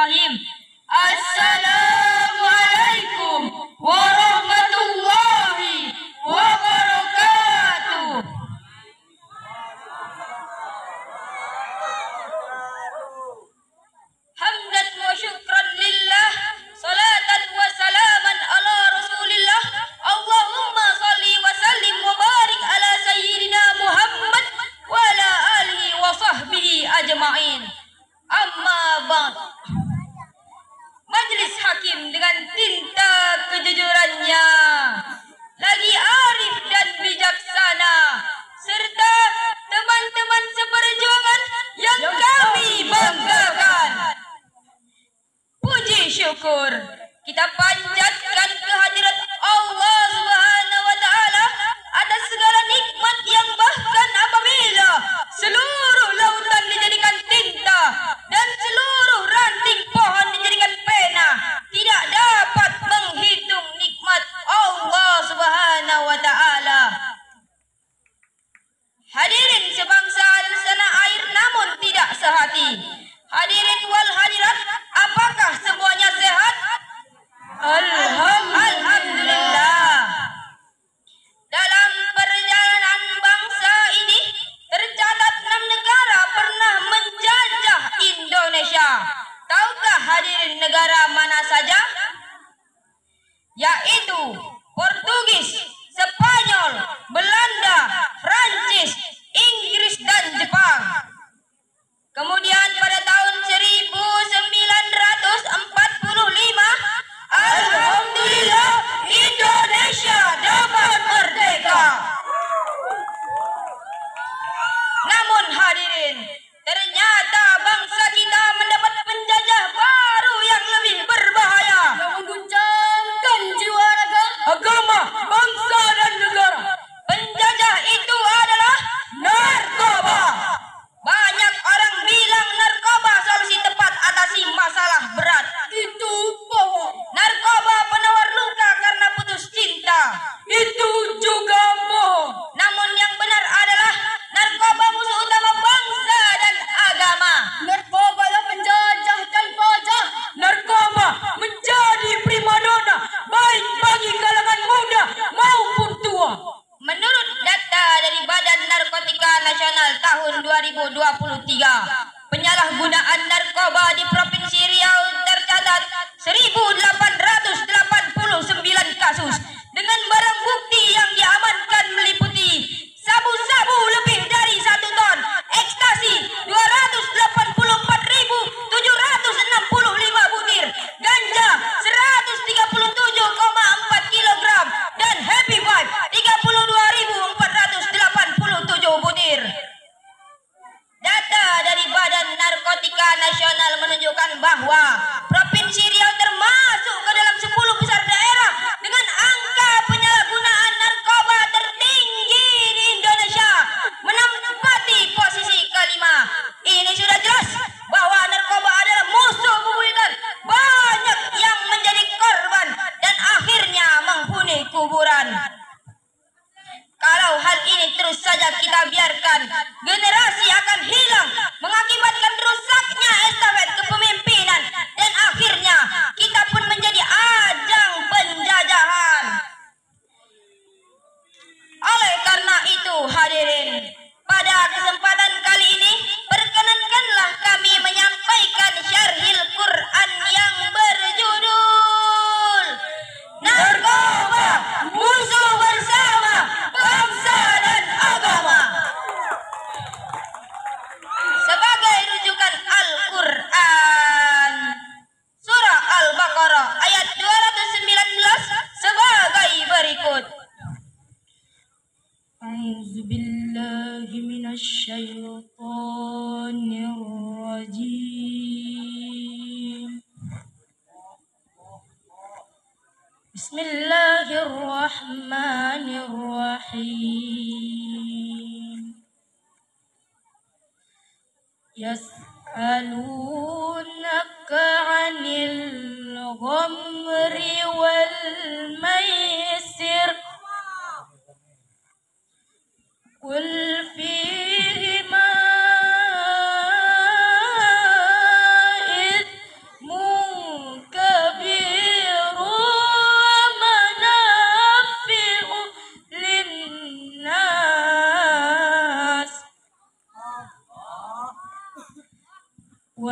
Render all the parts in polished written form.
Bismillahirrahmanirrahim. Assalamualaikum warahmatullahi wabarakatuh. Hamdan wa syukran lillah, salatan wa salaman ala rasulillah. Allahumma salli wa sallim wa barik ala sayyidina Muhammad wa ala alihi wa sahbihi ajma'in. Amma ba'd. Majelis hakim dengan tinta kejujurannya lagi arif dan bijaksana, serta teman-teman seperjuangan yang kami banggakan. Puji syukur kita panjatkan kehadirat Allah Subhanahu wa taala atas segala nikmat yang bahkan apabila seluruh lautan dijadikan tinta dan seluruh ranting pohon dijadikan pena, tidak dapat menghitung nikmat Allah Subhanahu wa taala. Hadirin sebangsa dan setanah air namun tidak sehati. Hadirin wal hadirat, apakah semuanya sehat? Alhamdulillah. Dalam perjalanan bangsa ini tercatat 6 negara pernah menjajah Indonesia. Tahukah hadirin negara mana saja? Yaitu Portugis, Spanyol, Belanda, Prancis, Inggris dan Jepang. Kemudian pada tahun 1945, alhamdulillah Indonesia dapat merdeka. Namun hadirin, ternyata bangsa kita mendapat penjajah baru yang lebih berbahaya, yang mengguncangkan jiwa raga, agama, bangsa dan negara. Penjajah itu adalah narkoba. Banyak orang bilang narkoba solusi tepat atasi masalah berat. Itu bohong. Narkoba penawar luka karena putus cinta. Itu juga bohong. Namun yang benar adalah narkoba musuh utama bangsa dan agama. Narkoba adalah penjajah dan pajak. Narkoba menjadi primadona baik bagi kalangan muda maupun tua. Menurut data dari Badan Narkotika Nasional tahun 2023, penyalahgunaan narkoba di Provinsi Riau tercatat 1.889 kasus dengan barang bukti yang diamankan meliputi sabu-sabu lebih dari 1 ton, ekstasi 284.765 butir, ganja 137,4 kg, dan happy pipe 32.487 butir. Data dari Badan Narkotika Nasional menunjukkan bahwa Provinsi Riau termasuk ke dalam 10 besar daerah dengan angka penyalahgunaan narkoba tertinggi di Indonesia, menempati posisi kelima. Ini sudah jelas bahwa narkoba adalah musuh bebuyutan. Banyak yang menjadi korban dan akhirnya menghuni kuburan. Kalau hal ini terus saja kita biarkan, generasi akan hilang, mengakibatkan rusaknya estafet kepemimpinan, dan akhirnya kita pun menjadi ajang penjajahan. Oleh karena itu hadirin, pada kesempatan kali ini perkenankanlah kami menyampaikan syarhil Quran yang berjudul Narkoba Musuh Bersama Bangsa dan Agama. Sebagai rujukan Al-Quran, Surah Al-Baqarah ayat 219 sebagai berikut. A'udzubillahi minasyaitonirrajim. Bismillahirrahmanirrahim. Yas'alunaka 'anil ghamri wal maisir qul fihima ithmun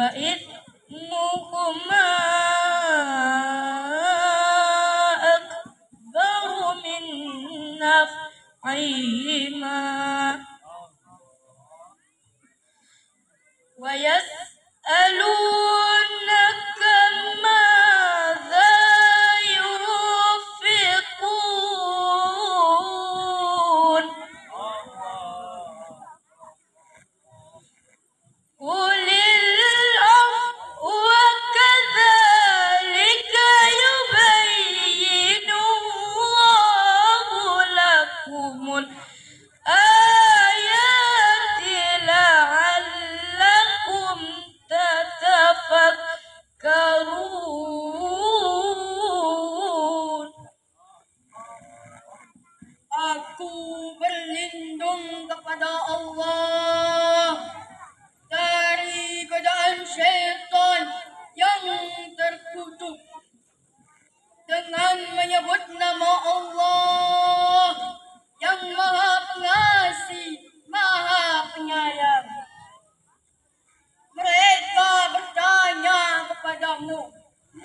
wa ithmuhuma akbaru min naf'ihima wa yas'alunaka madza yunfiqun qulil afwa kadzalika yubayyinu Allahu lakumul ayati la'allakum tatafakkarun. Aku berlindung kepada Allah dari godaan syaitan yang terkutuk dengan menyebut nama Allah yang Maha Pengasih, Maha Penyayang. Mereka bertanya kepadamu,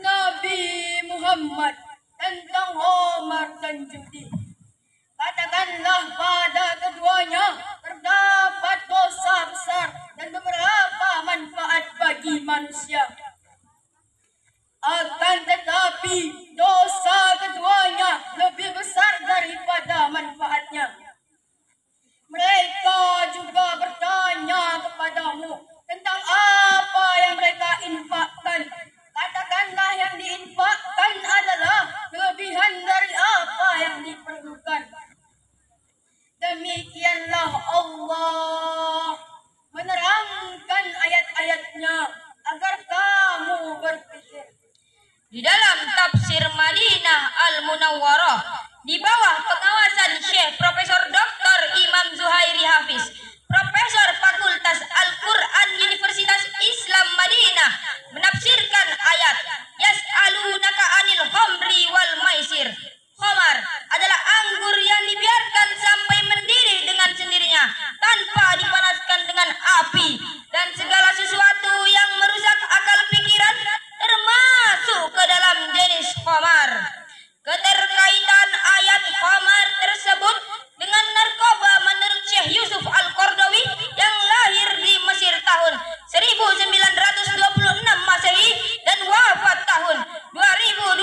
Nabi Muhammad, tentang Khamar dan judi. Katakanlah pada keduanya terdapat dosa besar dan beberapa manfaat bagi manusia. Akan tetapi dosa keduanya lebih besar daripada manfaatnya. Mereka juga bertanya kepadamu tentang apa yang mereka infakkan. Katakanlah yang diinfakkan adalah kelebihan dari apa yang diperlukan. Demikianlah Allah menerangkan ayat-ayatnya agar kamu berpikir. Di dalam tafsir Madinah Al-Munawwarah di bawah pengawasan Syekh Profesor Dr. Imam Zuhairi Hafiz, Profesor Fakultas Al-Quran Universitas Islam Madinah, menafsirkan ayat Yas'alunaka anil khamri wal maisir. Khamar adalah anggur yang dibiarkan sampai mendidih dengan sendirinya tanpa dipanaskan dengan api, dan segala sesuatu yang merusak akal pikiran termasuk ke dalam jenis khamar. Keterkaitan ayat khamar tersebut dengan narkoba menurut Syekh Yusuf Al-Qardawi yang lahir di Mesir tahun 1926 Masehi dan wafat tahun 2022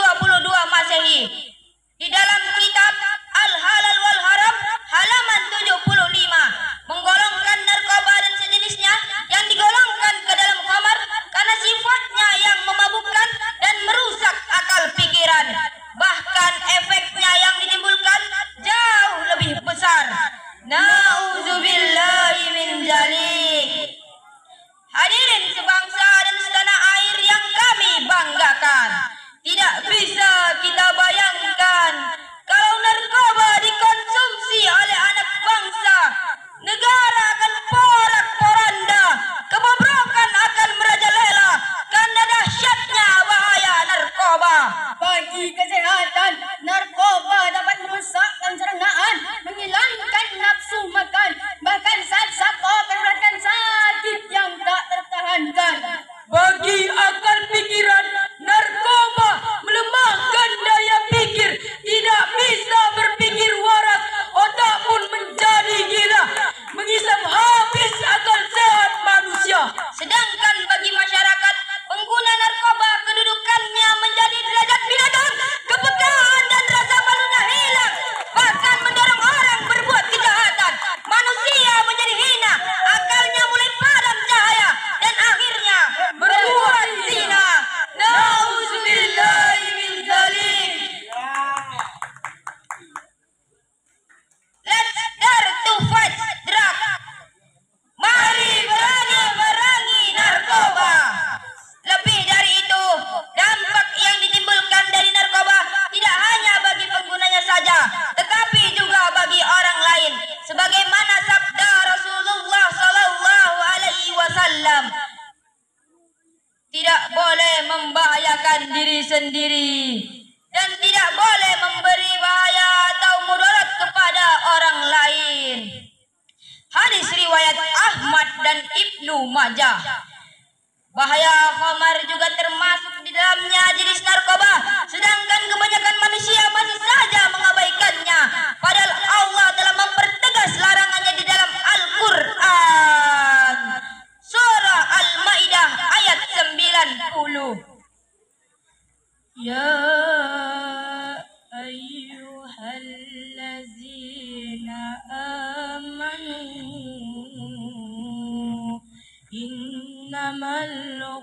Masehi. Di dalam kitab Al-Halal wal Haram halaman 75 menggolongkan narkoba dan sejenisnya yang digolongkan ke dalam khamar karena sifatnya yang memabukkan dan merusak akal pikiran. Bahkan efeknya yang ditimbulkan jauh lebih besar. Nauzubillahi min dzalik. Hadirin sebangsa dan setanah air yang kami banggakan, tidak bisa kita bayangkan kalau narkoba dikonsumsi oleh anak bangsa, negara akan porak-poranda, kebobrokan akan merajalela karena dahsyatnya bahaya narkoba. Bagi kesehatan, narkoba dapat merusak pencernaan, menghilangkan nafsu makan, bahkan zat-zat akan merasakan sakit yang tak tertahankan. Bagi akal pikiran, narkoba melemahkan daya pikir, tidak bisa berpikir waras, otak pun menjadi gila, menghisap habis akal sehat manusia. Sedangkan bagi masyarakat, pengguna narkoba kedudukannya menjadi derajat binatang, kepekaan dan rasa malunya hilang, bahkan mendorong orang berbuat kejahatan. Manusia menjadi hina, akalnya mulai padam cahaya, dan akhirnya berbuat zina. Nauzubillahi min dzalik. Let's dare to fight drug. Mari berani merangi narkoba. Lebih dari itu, dampak yang ditimbulkan dari narkoba tidak hanya bagi penggunanya saja, tetapi juga bagi orang lain. Sebagaimana sabda Rasulullah Sallallahu Alaihi Wasallam, tidak boleh membahayakan diri sendiri dan tidak boleh memberi bahaya atau mudarat kepada orang lain. Hadis riwayat Ahmad dan Ibnu Majah. Bahaya khamar juga termasuk di dalamnya jenis narkoba, sedangkan kebanyakan manusia masih saja mengabaikannya. Padahal Allah telah mempertegas larangannya di dalam Al-Quran. Surah Al-Maidah ayat 90. Ya ayyuhallazina amanu innamal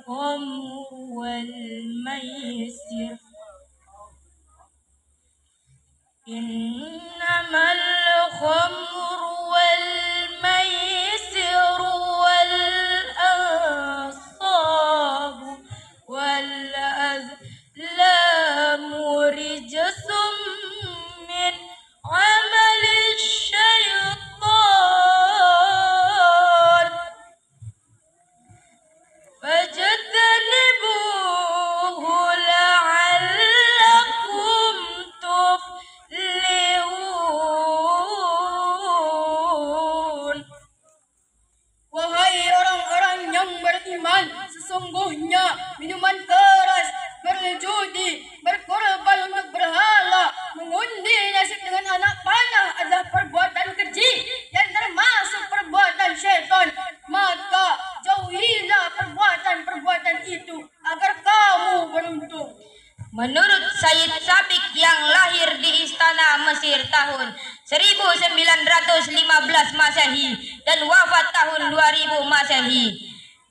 khamru wal maisir wal ansabu wal azlamu rijsum min amali syaitan fajtanibuhu la'allakum tuflihun. Wahai orang-orang yang beriman, sesungguhnya minuman keras, berjudi, berkorban untuk berhala, mengundi nasib dengan anak panah adalah perbuatan keji yang termasuk perbuatan syaitan. Maka jauhilah perbuatan-perbuatan itu agar kamu beruntung. Menurut Sayyid Sabiq yang lahir di Istana Mesir tahun 1915 Masehi dan wafat tahun 2000 Masehi.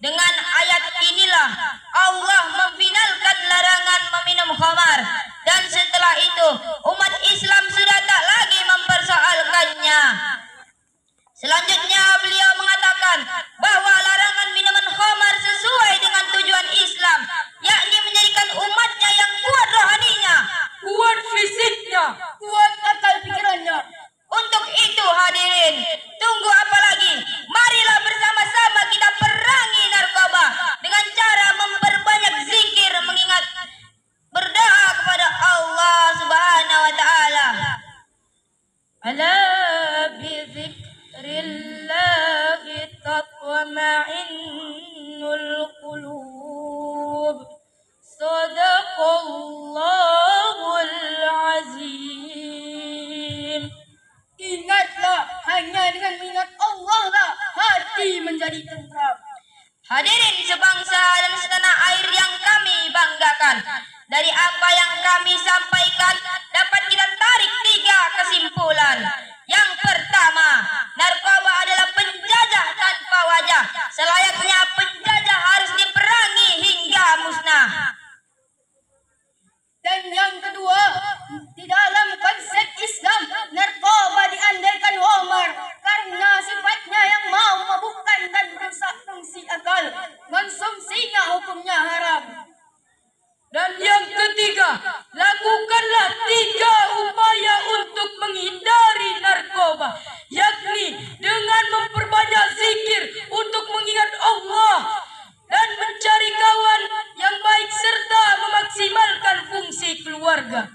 Dengan ayat inilah Allah memfinalkan larangan meminum khamar, dan setelah itu umat Islam sudah tak lagi mempersoalkannya. Selanjutnya beliau mengatakan bahwa larangan minuman khamar sesuai dengan tujuan Islam, yakni menjadikan umatnya yang kuat rohaninya, Kuat fisiknya, kuat akal pikirannya. Untuk itu hadirin, tunggu apa lagi? Marilah bersama-sama kita perangi narkoba dengan cara memperbanyak zikir, mengingat berdoa kepada Allah Subhanahu wa taala. Ala bi dzikrillahi tatma'innul qulub. Sadaqallahul azim. Ingatlah, hanya dengan mengingat Allah lah hati menjadi tentram. Hadirin sebangsa dan setanah air yang kami banggakan, dari apa yang kami sampaikan dapat kita tarik 3 kesimpulan. Yang pertama, narkoba adalah penjajah tanpa wajah. Selayaknya penjajah harus diperangi hingga musnah. Dan yang kedua, di dalam konsep Islam, narkoba diandaikan homer karena sifatnya yang mau memabukkan dan merusak fungsi akal. Konsumsinya hukumnya haram. Dan yang ketiga, lakukanlah 3 upaya untuk menghindari narkoba, yakni dengan memperbanyak zikir untuk mengingat Allah dan mencari kawan yang baik serta memaksimalkan fungsi keluarga.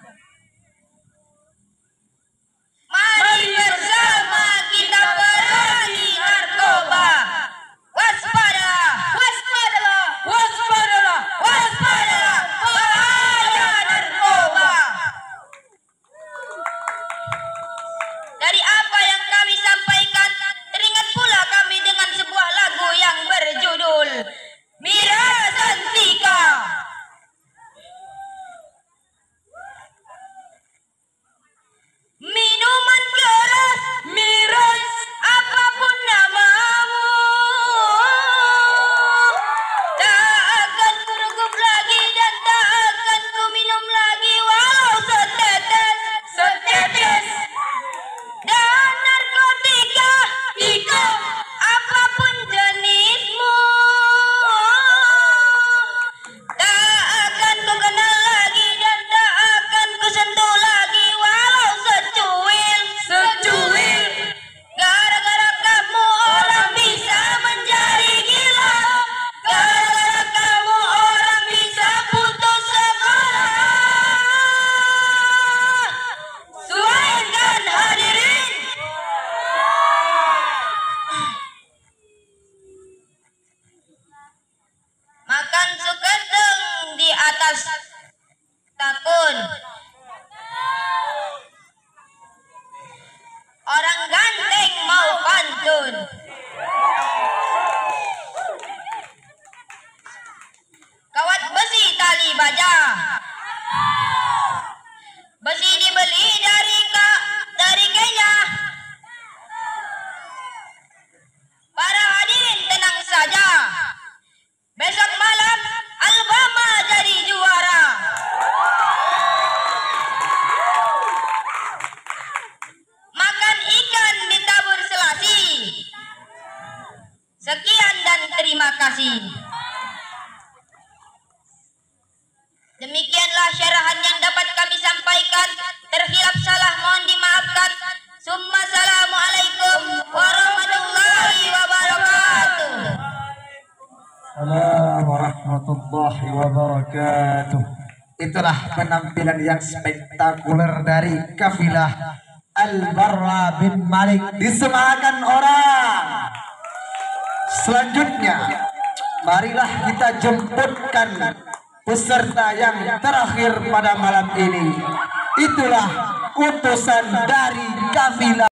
Mari bersama kita perangi narkoba. Waspada, Waspadalah! waspadalah, waspadalah. atas takun. Orang ganteng mau pantun. Kawat besi tali baja. Besi dibeli dari Kenya. Para hadirin tenang saja. Besok malam Alabama jadi juara. Makan ikan ditabur selasi. Sekian dan terima kasih. Demikianlah syarahan yang dapat kami sampaikan. Terhilap salah mohon dimaafkan. Summa assalamualaikum warahmatullahi wabarakatuh. Assalamualaikum warahmatullahi wabarakatuh. Itulah penampilan yang spektakuler dari kafilah Al-Barra bin Malik. Disemangatkan orang. Selanjutnya, marilah kita jemputkan peserta yang terakhir pada malam ini. Itulah utusan dari kafilah